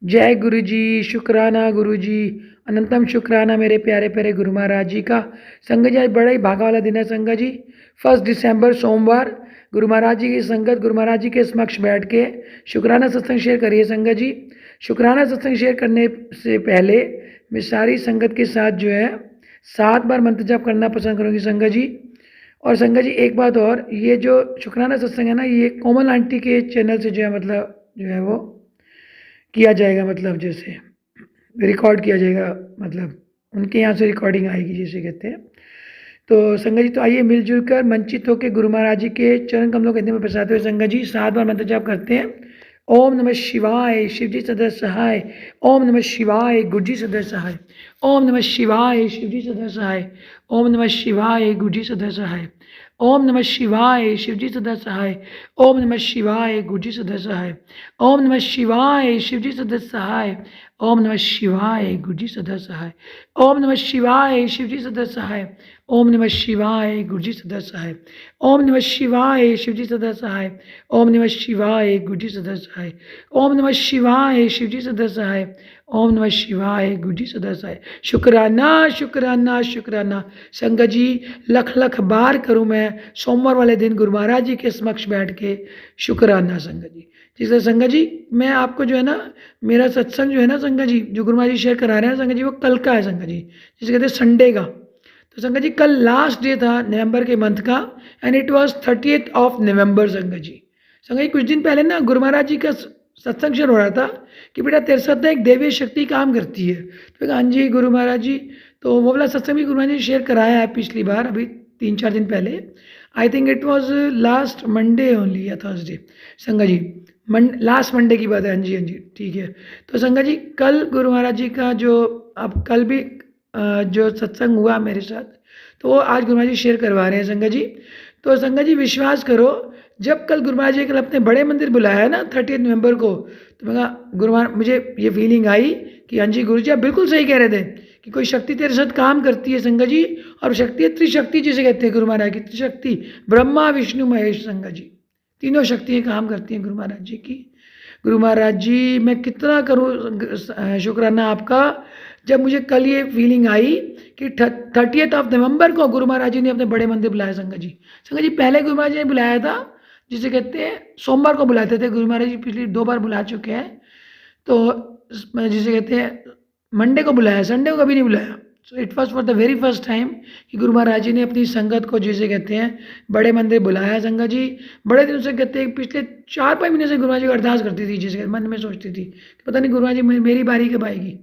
जय गुरु जी, शुक्राना गुरु जी, अनंतम शुक्राना मेरे प्यारे प्यारे गुरु महाराज जी का। संगत जी आज बड़ा ही भागा वाला दिन है संगत जी। 1 दिसंबर सोमवार गुरु महाराज जी की संगत गुरु महाराज जी के समक्ष बैठ के शुक्राना सत्संग शेयर करिए संगत जी। शुक्राना सत्संग शेयर करने से पहले मैं सारी संगत के साथ जो है 7 बार मंत्र जप करना पसंद करूँगी संगत जी। और संगत जी एक बात और, ये जो शुक्राना सत्संग है ना, ये कोमल आंटी के चैनल से जो है मतलब जो है वो किया जाएगा, मतलब जैसे रिकॉर्ड किया जाएगा, मतलब उनके यहाँ से रिकॉर्डिंग आएगी जैसे कहते हैं। तो संगत जी तो आइए मिलजुल कर मंचित होकर गुरु महाराज जी के चरण कमलों के में प्रसाद हुए संगत जी 7 बार मंत्र जाप करते हैं। ओम नमः शिवाय शिवजी सदा सहाय। ओम नमः शिवाय गुरुजी सदा सहाय। ओम नमः शिवाय शिवजी सदा सहाय। ओम नमः शिवाय गुरुजी सदा सहाय। ओम नमः शिवाय शिवजी सदा सहाय। ओम नमः शिवाय गुरुजी सदा सहाय। ओम नमः शिवाय शिवजी सदा सहाय। ओम नमः शिवाय गुरुजी सदा सहाय। ओम नमः शिवाय शिवजी सदा सहाय। ओम नमः शिवाय गुरुजी सदा सहाय। ओम नमः शिवाय शिवजी सदा सहाय। ओम नमः शिवाय गुरुजी सदा सहाय। ओम नमः शिवाय शिवजी सदा सहाय। ओम नमः शिवाय गुरुजी सदा सहाय। शुक्राना शुक्राना शुक्राना संगत जी, लख लख बार करूँ मैं सोमवार वाले दिन गुरु महाराज जी के समक्ष बैठ के शुक्राना संगत जी। जिससे संगत जी मैं आपको जो है ना, मेरा सत्संग जो है ना संगत जी, जो गुरु महाराज जी शेयर करा रहे हैं संगत जी, वो कल का है संगत जी, जिसे कहते हैं संडे का। तो संगत जी कल लास्ट डे था नवंबर के मंथ का, and it was 30th of November संगत जी। संगत जी कुछ दिन पहले ना गुरु महाराज जी का सत्संग शेयर हो रहा था कि बेटा तेरे साथ ना एक देवी शक्ति काम करती है। तो हाँ जी गुरु महाराज जी, तो वो वाला सत्संग भी गुरु महाराज जी शेयर कराया है पिछली बार, अभी 3-4 दिन पहले। I think it was last Monday only या थर्सडे संगत जी, लास्ट मंडे की बात है। हाँ जी हाँ जी ठीक है। तो संगत जी कल गुरु महाराज जी का जो, अब कल भी जो सत्संग हुआ मेरे साथ, तो वो आज गुरु महाराज जी शेयर करवा रहे हैं संगत जी। तो संगत जी विश्वास करो, जब कल गुरु महाराज जी कल अपने बड़े मंदिर बुलाया ना 30 नवंबर को, तो मैं कहा गुरु महाराज, मुझे ये फीलिंग आई कि हाँ जी गुरु जी आप बिल्कुल सही कह रहे थे कि कोई शक्ति तेरे साथ काम करती है संगत जी। और शक्ति है त्रिशक्ति जिसे कहते हैं गुरु महाराज की, त्रिशक्ति ब्रह्मा विष्णु महेश संगत जी, तीनों शक्तियाँ काम करती हैं गुरु महाराज जी की। गुरु महाराज जी मैं कितना करूँ शुक्राना आपका, जब मुझे कल ये फीलिंग आई कि 30th ऑफ नवंबर को गुरु महाराज जी ने अपने बड़े मंदिर बुलाया संगत जी। संगत जी पहले गुरु महाराज जी ने बुलाया था, जिसे कहते हैं सोमवार को बुलाते थे गुरु महाराज जी, पिछली 2 बार बुला चुके हैं। तो जिसे कहते हैं मंडे को बुलाया, संडे को कभी नहीं बुलाया। So it was for the very first time कि गुरु महाराज जी ने अपनी संगत को जिसे कहते हैं बड़े मंदिर बुलाया संगत जी। बड़े दिनों से कहते हैं पिछले 4-5 महीने से गुरु महाराज जी को अरदास करती थी, जिसे मन में सोचती थी पता नहीं गुरु महाराज जी मेरी बारी कब आएगी।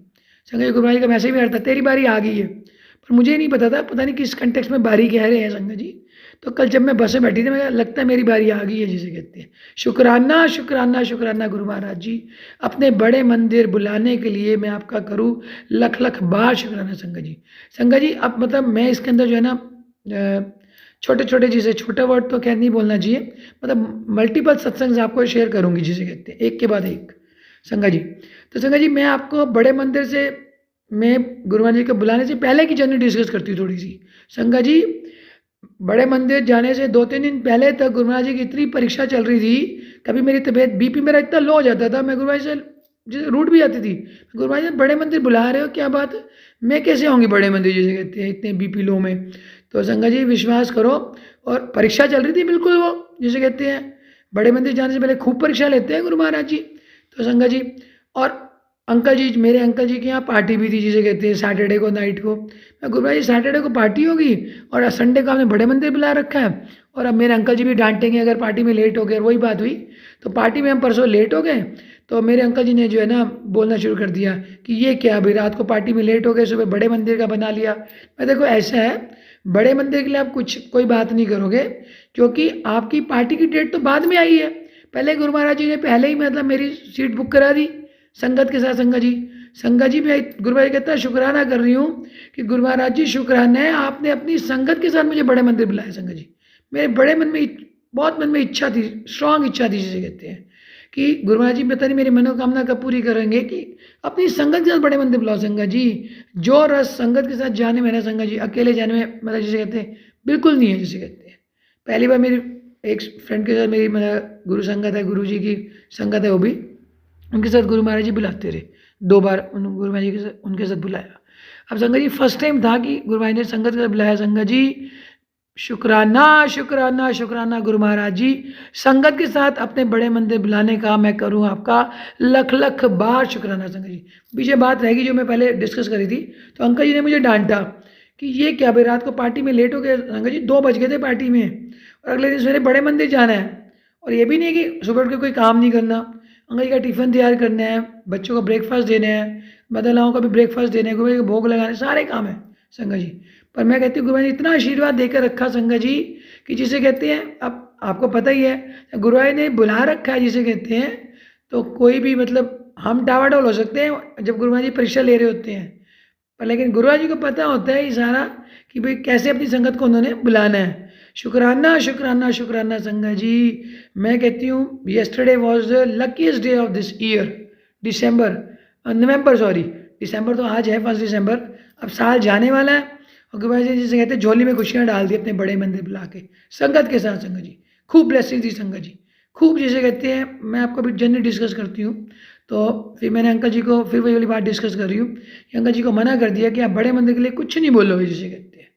संगत जी गुरु महाराज जी का वैसे भी अर्थ था तेरी बारी आ गई है, पर मुझे नहीं पता था, पता नहीं किस कंटेक्स्ट में बारी कह रहे हैं संगत जी। तो कल जब मैं बस में बैठी थी, मैं लगता है मेरी बारी आ गई है जिसे कहते हैं। शुक्राना शुक्राना शुक्राना गुरु महाराज जी, अपने बड़े मंदिर बुलाने के लिए मैं आपका करूँ लख लख बार शुक्राना संगत जी। संगत जी अब मतलब मैं इसके अंदर जो है ना छोटे छोटे, जिसे छोटा वर्ड तो खैर नहीं बोलना चाहिए, मतलब मल्टीपल सत्संग आपको शेयर करूँगी जिसे कहते हैं एक के बाद एक संगत जी। तो संगत जी मैं आपको बड़े मंदिर से, मैं गुरु महाराज जी को बुलाने से पहले की जर्नी डिस्कस करती हूँ थोड़ी सी संगत जी। बड़े मंदिर जाने से 2-3 दिन पहले तक गुरु महाराज जी की इतनी परीक्षा चल रही थी, कभी मेरी तबीयत बीपी मेरा इतना लो हो जाता था, मैं गुरु महाराज से रूट भी जाती थी। गुरु महाराज जी बड़े मंदिर बुला रहे हो, क्या बात है, मैं कैसे आऊँगी बड़े मंदिर जिसे कहते हैं इतने बीपी लो में। तो संगत जी विश्वास करो, और परीक्षा चल रही थी बिल्कुल वो जिसे कहते हैं बड़े मंदिर जाने से पहले खूब परीक्षा लेते हैं गुरु महाराज जी। तो संगत जी और अंकल जी, मेरे अंकल जी के यहाँ पार्टी भी थी जिसे कहते हैं सैटरडे को नाइट को। मैं गुरु महाराज जी सैटरडे को पार्टी होगी और संडे को आपने बड़े मंदिर बुला रखा है, और अब मेरे अंकल जी भी डांटेंगे अगर पार्टी में लेट हो गए। और वही बात हुई, तो पार्टी में हम परसों लेट हो गए, तो मेरे अंकल जी ने जो है ना बोलना शुरू कर दिया कि ये क्या अभी रात को पार्टी में लेट हो गए, सुबह बड़े मंदिर का बना लिया। मैं देखो ऐसा है, बड़े मंदिर के लिए आप कोई बात नहीं करोगे, क्योंकि आपकी पार्टी की डेट तो बाद में आई है। पहले गुरु महाराज जी ने पहले ही मतलब मेरी सीट बुक करा दी संगत के साथ संगत जी। संगत जी मैं गुरु महाराज कहता है शुक्राना कर रही हूँ कि गुरु महाराज जी शुक्राना है, आपने अपनी संगत के साथ मुझे बड़े मंदिर बुलाया संगत जी। मेरे बड़े मन में बहुत मन में इच्छा थी, स्ट्रांग इच्छा थी जिसे कहते हैं कि गुरु महाराज जी पता नहीं मेरी मनोकामना कब पूरी करेंगे कि अपनी संगत के साथ बड़े मंदिर बुलाओ संगत जी। जो रस संगत के साथ जाने में ना संगत जी, अकेले जाने में मतलब जिसे कहते हैं बिल्कुल नहीं है जिसे कहते हैं। पहली बार मेरी एक फ्रेंड के साथ मेरी मतलब गुरु संगत है, गुरु जी की संगत है वो भी, उनके साथ गुरु महाराज जी बुलाते रहे, 2 बार गुरु महाराज जी के साथ उनके साथ बुलाया। अब संगत जी फर्स्ट टाइम था कि गुरु महाराज ने संगत के साथ बुलाया। संगत जी शुक्राना शुक्राना शुक्राना गुरु महाराज जी, संगत के साथ अपने बड़े मंदिर बुलाने का मैं करूं आपका लख लख बार शुक्राना। संगत जी पीछे बात रहेगी जो मैं पहले डिस्कस करी थी, तो अंकल जी ने मुझे डांटा कि ये क्या भाई, रात को पार्टी में लेट हो गए। संगत जी 2 बज गए थे पार्टी में, और अगले दिन सवेरे बड़े मंदिर जाना है, और ये भी नहीं है कि सुबह उठ के कोई काम नहीं करना। अंकल जी का टिफ़िन तैयार करना है, बच्चों को ब्रेकफास्ट देना है, बदलाओं का भी ब्रेकफास्ट देना है, गुरु को भोग लगाने, सारे काम है संगत जी। पर मैं कहती हूँ गुरु जी इतना आशीर्वाद देकर रखा संगत जी कि जिसे कहते हैं, अब आपको पता ही है गुरु जी ने बुला रखा है जिसे कहते हैं, तो कोई भी मतलब हम डावाडोल हो सकते हैं जब गुरु जी परीक्षा ले रहे होते हैं, पर लेकिन गुरु जी को पता होता है ये सारा कि भाई कैसे अपनी संगत को उन्होंने बुलाना है। शुक्राना शुक्राना शुक्राना संगत जी। मैं कहती हूँ yesterday was the luckiest day of this year, November sorry, December तो आज है 1 दिसंबर, अब साल जाने वाला है, और गुरु जी जिसे कहते हैं झोली में खुशियाँ डाल दी अपने बड़े मंदिर बुला के संगत के साथ। संगत जी खूब ब्लेसिंग दी संगत जी, खूब जिसे कहते हैं। मैं आपको अभी जनरली डिस्कस करती हूँ, तो फिर मैंने अंकल जी को फिर वही वाली बात डिस्कस कर रही हूँ कि अंकल जी को मना कर दिया कि आप बड़े मंदिर के लिए कुछ नहीं बोलोगे जिसे कहते हैं,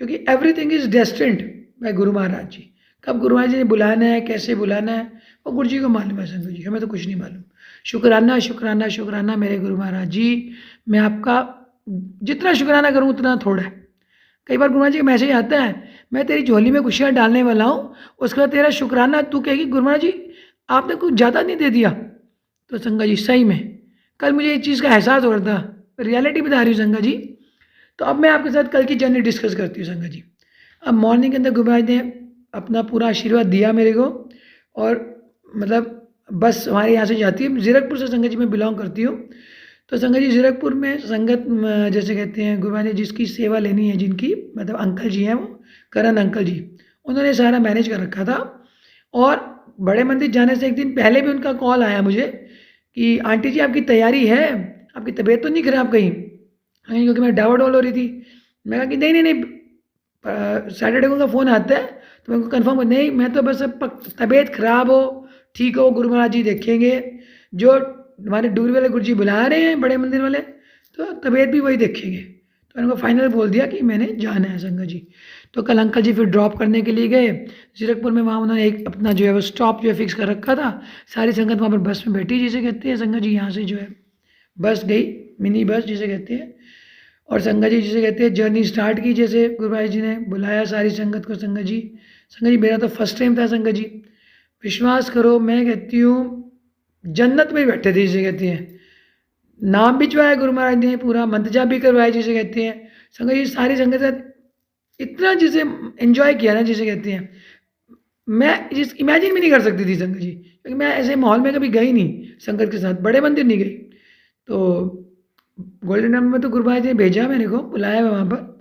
क्योंकि everything is destined bye Guru Maharaj जी। कब गुरु महाराज जी ने बुलाना है, कैसे बुलाना है, वो गुरु जी को मालूम है संगत जी, हमें तो कुछ नहीं मालूम। शुक्राना शुक्राना शुक्राना मेरे गुरु महाराज जी। मैं आपका जितना शुक्राना करूँ उतना थोड़ा है। कई बार गुरु महाराज जी का मैसेज आता है, मैं तेरी झोली में खुशियाँ डालने वाला हूँ, उसके बाद तेरा शुक्राना तू कहेगी गुरु महाराज जी आपने कुछ ज़्यादा नहीं दे दिया। तो संगत जी सही में कल मुझे इस चीज़ का एहसास हो रहा था, रियलिटी बता रही हूँ संगत जी। तो अब मैं आपके साथ कल की जर्नी डिस्कस करती हूँ संगत जी। अब मॉर्निंग के अंदर गुरु महाराज ने अपना पूरा आशीर्वाद दिया मेरे को, और मतलब बस हमारे यहाँ से जाती है, जीरकपुर से संगत जी मैं बिलोंग करती हूँ। तो संगत जी जीरकपुर में संगत जैसे कहते हैं गुरु महाराज ने जिसकी सेवा लेनी है, जिनकी मतलब अंकल जी हैं वो करण अंकल जी, उन्होंने सारा मैनेज कर रखा था। और बड़े मंदिर जाने से एक दिन पहले भी उनका कॉल आया मुझे कि आंटी जी आपकी तैयारी है, आपकी तबीयत तो नहीं खराब कहीं, क्योंकि मैं डावाडोल हो रही थी। मैं कहा कि नहीं नहीं नहीं, सैटरडे को उनका फ़ोन आता है तो मैं उनको कन्फर्म नहीं, मैं तो बस तबीयत खराब हो ठीक हो गुरु महाराज जी देखेंगे, जो हमारे डूरी वाले गुरु जी बुला रहे हैं बड़े मंदिर वाले, तो तबीयत भी वही देखेंगे। तो उनको फाइनल बोल दिया कि मैंने जाना है संगत जी। तो कल अंकल जी फिर ड्रॉप करने के लिए गए जीरकपुर में, वहाँ उन्होंने एक अपना जो है वो स्टॉप जो है फिक्स कर रखा था। सारी संगत वहाँ पर बस में बैठी जिसे कहते हैं संगत जी, यहाँ से जो है बस गई, मिनी बस जिसे कहते हैं, और संगत जी जिसे कहते हैं जर्नी स्टार्ट की। जैसे गुरु महाराज जी ने बुलाया सारी संगत को, संगत जी मेरा तो फर्स्ट टाइम था संगत जी, विश्वास करो मैं कहती हूँ जन्नत में बैठे थे जिसे कहते हैं। नाम भी चुराया गुरु महाराज ने, पूरा मंत्र जाप भी करवाया जिसे कहते हैं। संगत जी सारी संगत साथ इतना जिसे एंजॉय किया ना जिसे कहते हैं, मैं जिस इमेजिन भी नहीं कर सकती थी संगत जी, क्योंकि मैं ऐसे माहौल में कभी गई नहीं संगत के साथ, बड़े मंदिर नहीं गई। तो गोल्डन टेम्पल में तो गुरु महाराज ने भेजा मेरे को, बुलाया मैं वहाँ पर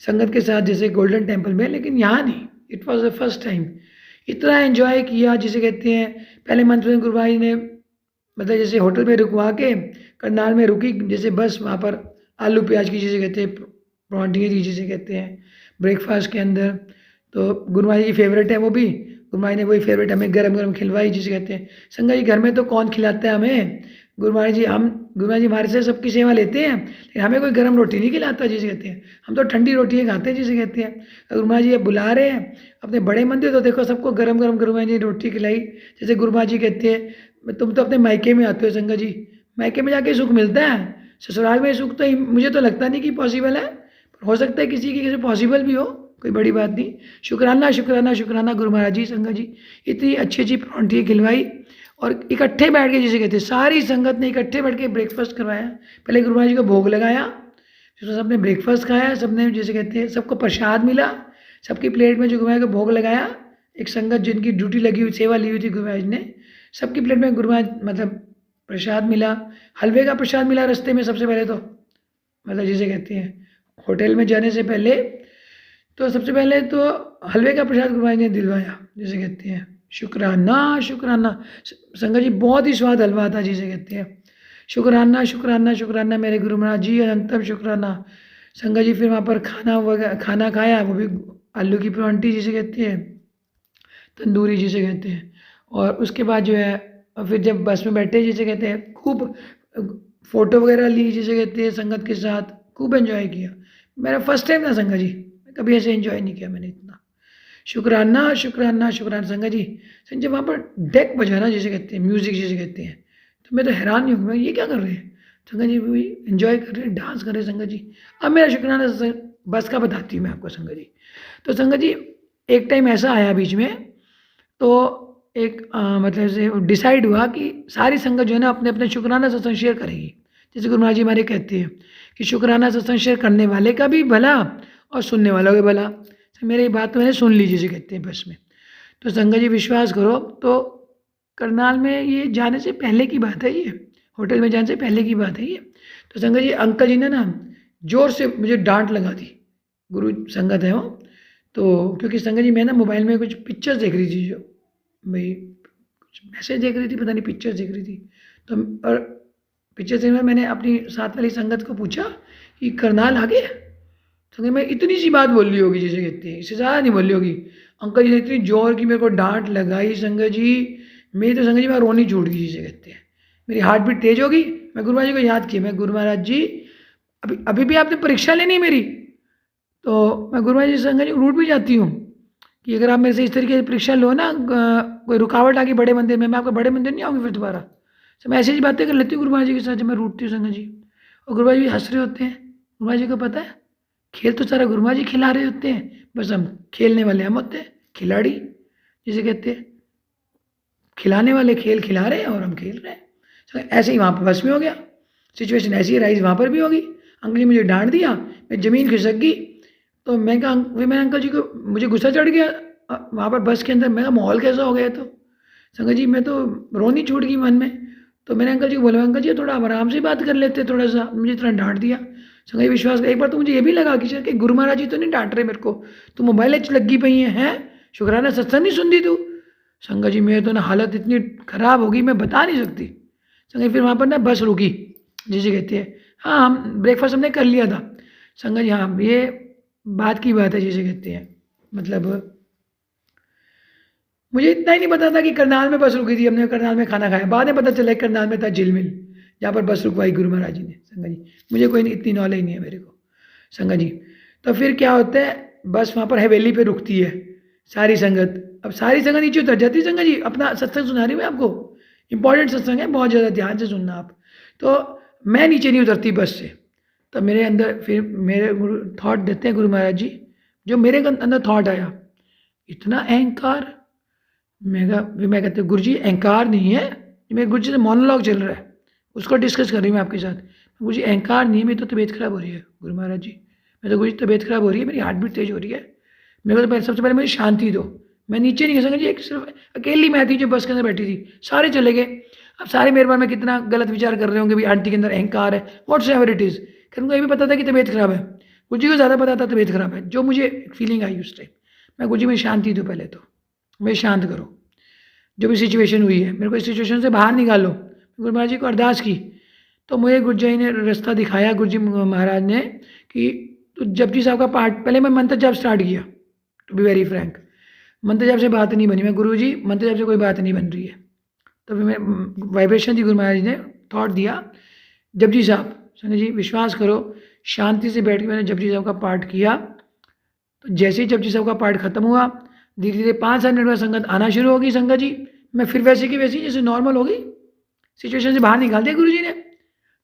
संगत के साथ जैसे गोल्डन टेम्पल में, लेकिन यहाँ नहीं, it was the first time. इतना एंजॉय किया जिसे कहते हैं। पहले मंथ में गुरु महाराज ने मतलब जैसे होटल में रुकवा के करनाल में रुकी जैसे बस, वहाँ पर आलू प्याज की जिसे कहते हैं परांठे की जिसे कहते हैं ब्रेकफास्ट के अंदर, तो गुरु महाराज की फेवरेट है वो भी, गुरु महाराज ने वही फेवरेट हमें गरम गरम खिलवाई जिसे कहते हैं। संगत जी घर में तो कौन खिलाता है हमें, गुरु महाराज जी हमारे से सबकी सेवा लेते हैं, लेकिन हमें कोई गर्म रोटी नहीं खिलाता जिसे कहते हैं, हम तो ठंडी रोटियाँ खाते हैं जिसे कहते हैं। गुरु महाराज जी बुला रहे हैं अपने बड़े मंदिर, तो देखो सबको गरम गरम गुरु महाराज जी ने रोटी खिलाई। जैसे गुरु महाराज जी कहते हैं तुम तो अपने मायके में आते हो संगत जी, मायके में जाके सुख मिलता है, ससुराल में सुख तो मुझे तो लगता नहीं कि पॉसिबल है, हो सकता है किसी की पॉसिबल भी हो, कोई बड़ी बात नहीं। शुक्राना शुक्राना शुक्राना गुरु महाराज जी। संगत जी इतनी अच्छी अच्छी परांठे खिलवाई, और इकट्ठे बैठ के जिसे कहते हैं सारी संगत ने इकट्ठे बैठ के ब्रेकफास्ट करवाया। पहले गुरु महाराज जी को भोग लगाया, फिर सबने ब्रेकफास्ट खाया, सबने जिसे कहते हैं सबको प्रसाद मिला, सबकी प्लेट में जो गुरु महाराज को भोग लगाया, एक संगत जिनकी ड्यूटी लगी हुई सेवा ली हुई थी गुरु महाराज ने, सबकी प्लेट में गुरु महाराज मतलब प्रसाद मिला। हलवे का प्रसाद मिला रास्ते में सबसे पहले, तो मतलब जिसे कहते हैं होटल में जाने से पहले, तो सबसे पहले तो हलवे का प्रसाद गुरु महाराज ने दिलवाया जिसे कहते हैं। शुक्राना शुक्राना संगत जी, बहुत ही स्वाद हलवा था जिसे कहते हैं। शुक्राना शुक्राना शुक्राना मेरे गुरु महाराज जी, अनंतम शुक्राना संगत जी। फिर वहाँ पर खाना खाया, वो भी आलू की परांठी जिसे कहते हैं, तंदूरी जिसे कहते हैं, और उसके बाद जो है और फिर जब बस में बैठे जिसे कहते हैं खूब फ़ोटो वगैरह ली जिसे कहते हैं संगत के साथ, खूब एंजॉय किया। मेरा फर्स्ट टाइम था संगत जी, कभी ऐसे एंजॉय नहीं किया मैंने इतना। शुक्राना शुक्राना शुक्राना संगत जी। संजय वहाँ पर डेक बजाना जिसे कहते हैं, म्यूज़िक जिसे कहते हैं, तो मैं तो हैरान नहीं हूँ, ये क्या कर रहे हैं संगत जी, भी एंजॉय कर रहे हैं, डांस कर रहे हैं संगत जी। अब मेरा शुक्राना बस का बताती हूँ मैं आपको संगत जी। तो संगत जी एक टाइम ऐसा आया बीच में, तो एक मतलब से डिसाइड हुआ कि सारी संगत जो है ना अपने अपने शुक्राना सत्संग शेयर करेगी। जैसे गुरु महाराज जी हमारे कहते हैं कि शुक्राना सत्संग शेयर करने वाले का भी भला और सुनने वाला भी भला। तो मेरी बात तो मैंने सुन ली जिसे कहते हैं बस में। तो संगत जी विश्वास करो, तो करनाल में ये जाने से पहले की बात है, ये होटल में जाने से पहले की बात है ये। तो संगत जी अंकल जी ने ना ज़ोर से मुझे डांट लगा दी, गुरु संगत है वो, तो क्योंकि संगत जी मैं ना मोबाइल में कुछ पिक्चर्स देख रही थी, जो भाई कुछ मैसेज देख रही थी, पता नहीं पिक्चर्स देख रही थी। तो और पिक्चर्स देखने में मैंने अपनी साथ वाली संगत को पूछा कि करनाल आ गया। तो मैं इतनी सी बात बोल रही होगी जिसे कहते हैं, इससे ज़्यादा नहीं बोल रही होगी। अंकल जी ने इतनी जोर की मेरे को डांट लगाई संगत जी, मेरी तो संगत जी मैं रोनी छूट गई जिसे कहते हैं, मेरी हार्ट बीट तेज होगी। मैं गुरु महाराज जी को याद किया, मैं गुरु महाराज जी अभी अभी भी आपने परीक्षा लेनी है मेरी। तो मैं गुरु महाराज जी संगत जी रूट भी जाती हूँ कि अगर आप मेरे से इस तरीके से परीक्षा लो ना, कोई रुकावट आ गई बड़े मंदिर में, मैं आपका बड़े मंदिर नहीं आऊँगी फिर दोबारा। तो मैं ऐसी बातें कर लेती हूँ गुरु महाराज जी के साथ जब मैं रूठती हूँ संगत जी, और गुरु महाराज जी हंस रहे होते हैं। गुरु महाराज जी को पता है खेल तो सारा गुरु महाराज जी खिला रहे होते हैं, बस हम खेलने वाले हम होते हैं, खिलाड़ी जिसे कहते हैं, खिलाने वाले खेल खिला रहे हैं और हम खेल रहे हैं। तो ऐसे ही वहाँ पर बस में हो गया, सिचुएशन ऐसी राइज वहाँ पर भी होगी। अंकल जी मुझे डांट दिया, मैं ज़मीन खिसक गई। तो मैं कहा, फिर मैंने अंकल जी को, मुझे गुस्सा चढ़ गया वहाँ पर बस के अंदर। मैं कहा माहौल कैसा हो गया, तो संगत जी मैं तो रोनी छूट गई मन में। तो मैंने अंकल जी को बोला, अंकल जी थोड़ा आराम से बात कर लेते, थोड़ा सा, मुझे इतना डांट दिया। संगत जी विश्वास, एक बार तो मुझे ये भी लगा कि गुरु महाराज जी तो नहीं डांट रहे मेरे को, तो मोबाइल लगी पई हैं, शुक्राना सत्संग नहीं सुनती तू। संगत जी मेरी तो ना हालत इतनी ख़राब हो गई, मैं बता नहीं सकती। संगत जी फिर वहाँ पर ना बस रुकी जिसे कहते हैं, हाँ हम ब्रेकफास्ट हमने कर लिया था संगत जी। हाँ ये बात की बात है जिसे कहते हैं, मतलब मुझे इतना ही नहीं पता था कि करनाल में बस रुकी थी, हमने करनाल में खाना खाया, बाद में पता चला करनाल में था झिलमिल, जहाँ पर बस रुकवाई गुरु महाराज जी ने। संगत जी मुझे कोई इतनी नॉलेज नहीं है मेरे को संगत जी। तो फिर क्या होता है, बस वहाँ पर हवेली पे रुकती है सारी संगत। अब सारी संगत नीचे उतर जाती है संगत जी, अपना सत्संग सुना रही हूँ मैं आपको, इंपॉर्टेंट सत्संग है, बहुत ज़्यादा ध्यान से सुनना आप। तो मैं नीचे नहीं उतरती बस से, तो मेरे अंदर फिर मेरे गुरु थॉट देते हैं गुरु महाराज जी, जो मेरे अंदर थॉट आया, इतना अहंकार। मैं कहते गुरु जी अहंकार नहीं है, मेरे गुरु जी से मोनोलॉग चल रहा है, उसको डिस्कस कर रही हूँ मैं आपके साथ। गुरु जी अहंकार नहीं है, मेरी तो तबीयत खराब हो रही है गुरु महाराज जी, मैं तो गुरु जी तबीयत खराब हो रही है, मेरी हार्ट बीट तेज हो रही है, मेरे को तो पहले सबसे पहले मुझे शांति दो। मैं नीचे नहीं सकता जी, एक सिर्फ अकेली मैं थी जो बस के अंदर बैठी थी, सारे चले गए। अब सारे मेरे बारे में कितना गलत विचार कर रहे होंगे, भाई आंटी के अंदर अहंकार है, व्हाट्स एवर इट इज़। फिर उनको ये भी पता था कि तबीयत खराब है, गुरु जी को ज़्यादा पता था तबीयत खराब है, जो मुझे फीलिंग आई उस टाइम। मैं गुरु जी में शांति दो, पहले तो मुझे शांत करो, जो भी सिचुएशन हुई है मेरे को इस सिचुएशन से बाहर निकालो। गुरु महाराज जी को अरदास की, तो मुझे गुरु जी ने रास्ता दिखाया, गुरु जी महाराज ने, कि तो जपजी साहब का पाठ, पहले मैं मंत्र जाप स्टार्ट किया, टू बी वेरी फ्रैंक, मंत्र जाप से बात नहीं बनी, मैं गुरु जी मंत्र जाप से कोई बात नहीं बन रही है। तो फिर मैं वाइब्रेशन दी, गुरु महाराज जी ने थॉट दिया, जपजी साहब, संगत जी विश्वास करो, शांति से बैठ के मैंने जपजी साहब का पाठ किया। तो जैसे ही जपजी साहब का पाठ खत्म हुआ, धीरे धीरे 5-7 मिनट में संगत आना शुरू होगी संगत जी, मैं फिर वैसे की वैसी जैसे नॉर्मल हो गई, सिचुएशन से बाहर निकाल दिया गुरु जी ने।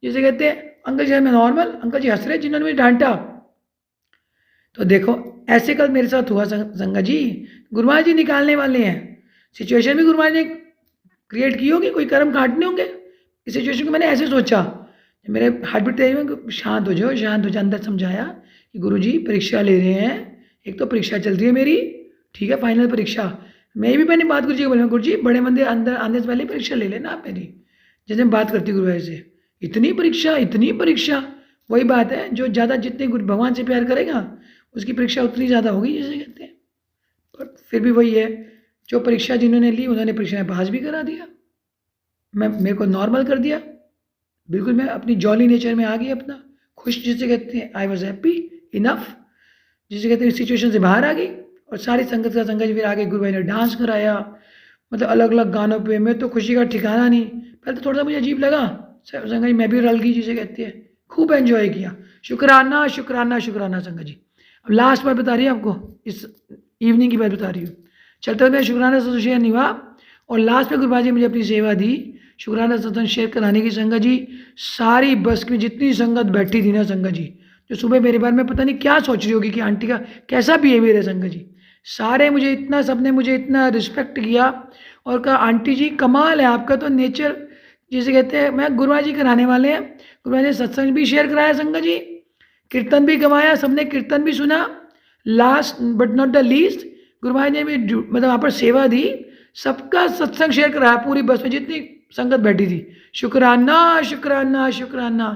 जैसे कहते हैं अंकल जी मैं नॉर्मल, अंकल जी हंस रहे जिन्होंने मुझे डांटा। तो देखो ऐसे कल मेरे साथ हुआ संगत जी, गुरु महाराज जी निकालने वाले हैं, सिचुएशन भी गुरु महाराज ने क्रिएट की होगी, कोई कर्म काटने होंगे। इस सिचुएशन को मैंने ऐसे सोचा, मेरे हार्ट बीट तेज में, शांत हो जाओ शांत हो जाओ, अंदर समझाया कि गुरु जी परीक्षा ले रहे हैं, एक तो परीक्षा चल रही है मेरी, ठीक है फाइनल परीक्षा। मैं भी मैंने बात गुरु जी को बोला, गुरु जी बड़े मंदिर अंदर आने से पहले परीक्षा ले लेना आप मेरी, जैसे मैं बात करती गुरु भाई से, इतनी परीक्षा, वही बात है, जो ज़्यादा जितने गुरु भगवान से प्यार करेगा उसकी परीक्षा उतनी ज़्यादा होगी जैसे कहते हैं। पर फिर भी वही है, जो परीक्षा जिन्होंने ली उन्होंने परीक्षा में पास भी करा दिया, मेरे को नॉर्मल कर दिया, बिल्कुल मैं अपनी जॉली नेचर में आ गई, अपना खुश जिसे कहते हैं, आई वॉज हैप्पी इनफ जिसे कहते हैं, सिचुएशन से बाहर आ गई। और सारी संगत का संगत फिर आगे गुरु भाई ने डांस कराया, मतलब अलग अलग गानों पे, मैं तो खुशी का ठिकाना नहीं। पहले तो थोड़ा सा मुझे अजीब लगा, संगत जी मैं भी रल गई जिसे कहते हैं, खूब एंजॉय किया। शुक्राना शुक्राना शुक्राना संगत जी। अब लास्ट बात बता रही है आपको, इस इवनिंग की बात बता रही हूँ। चलते हुए मैं शुक्राना सत्संग शेयर नहीं हुआ, और लास्ट में गुरुबाजी मुझे अपनी सेवा दी शुक्राना सत्संग शेयर कराने की। संगत जी सारी बस में जितनी संगत बैठी थी ना संगत जी, जो सुबह मेरे बारे में पता नहीं क्या सोच रही होगी कि आंटी का कैसा बिहेवियर है संगत जी, सारे मुझे इतना, सबने मुझे इतना रिस्पेक्ट किया और कहा आंटी जी कमाल है आपका तो नेचर, जिसे कहते हैं। मैं गुरुमा जी कराने वाले हैं, गुरुमा जी ने सत्संग भी शेयर कराया संगत जी, कीर्तन भी गवाया, सबने कीर्तन भी सुना। Last but not the least Guruma ji ने भी मतलब वहाँ पर सेवा दी, सबका सत्संग शेयर कराया पूरी बस में जितनी संगत बैठी थी। शुक्राना शुक्राना शुक्राना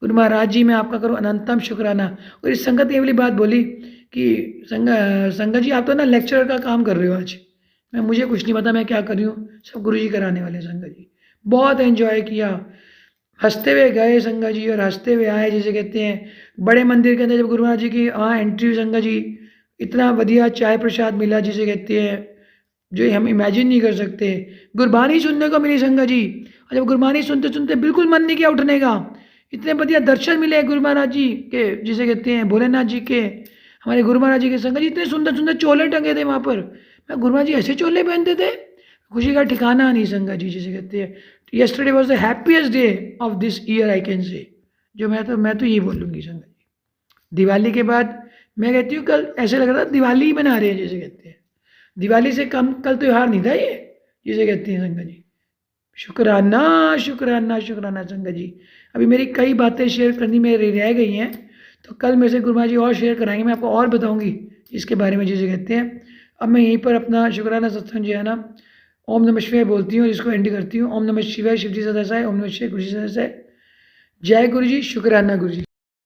गुरु महाराज जी, मैं आपका करूँ अनंतम शुक्राना। और इस संगत ने ये वाली बात बोली कि संगत जी आप तो ना लेक्चरर का काम कर रहे हो आज, मैं मुझे कुछ नहीं पता मैं क्या कर रही हूँ, सब गुरु जी कराने वाले। संगत जी बहुत एंजॉय किया, हंसते हुए गए संगत जी और हंसते हुए आए, जिसे कहते हैं। बड़े मंदिर के अंदर जब गुरु महाराज जी की वहाँ एंट्री हुई संगत जी, इतना बढ़िया चाय प्रसाद मिला जिसे कहते हैं, जो हम इमेजिन नहीं कर सकते। गुरबानी सुनने को मिली संगत जी, और जब गुरबानी सुनते सुनते बिल्कुल मन नहीं किया उठने का, इतने बढ़िया दर्शन मिले गुरु महाराज जी के, जिसे कहते हैं भोलेनाथ जी के, हमारे गुरु महाराज जी के। संगत जी इतने सुंदर सुंदर चोले टंगे थे वहाँ पर, मैं गुरु महाराज जी ऐसे चोले पहनते थे, खुशी का ठिकाना नहीं संगत जी, जिसे कहते हैं। Yesterday was the happiest day of this year I can say, जो मैं तो यही बोलूँगी संगत जी। दिवाली के बाद मैं कहती हूँ कल ऐसे लग रहा था दिवाली ही मना रहे हैं, जिसे कहते हैं दिवाली से कम कल त्यौहार नहीं था ये, जिसे कहते हैं संगत जी। शुक्राना शुक्राना शुक्राना संगत जी। अभी मेरी कई बातें शेयर करनी मेरी रह गई हैं, तो कल मेरे से गुरुमा जी और शेयर कराएंगे, मैं आपको और बताऊंगी इसके बारे में, जिसे कहते हैं। अब मैं यहीं पर अपना शुक्राना सत्संग जो है ना, ओम नमः शिवाय बोलती हूँ और इसको एंड करती हूँ। ओम नमः शिवाय, शिव जी सदा सहाय, ओम नमः शिवाय, गुरु जी सदा सहाय। जय गुरु जी, शुक्राना गुरु जी।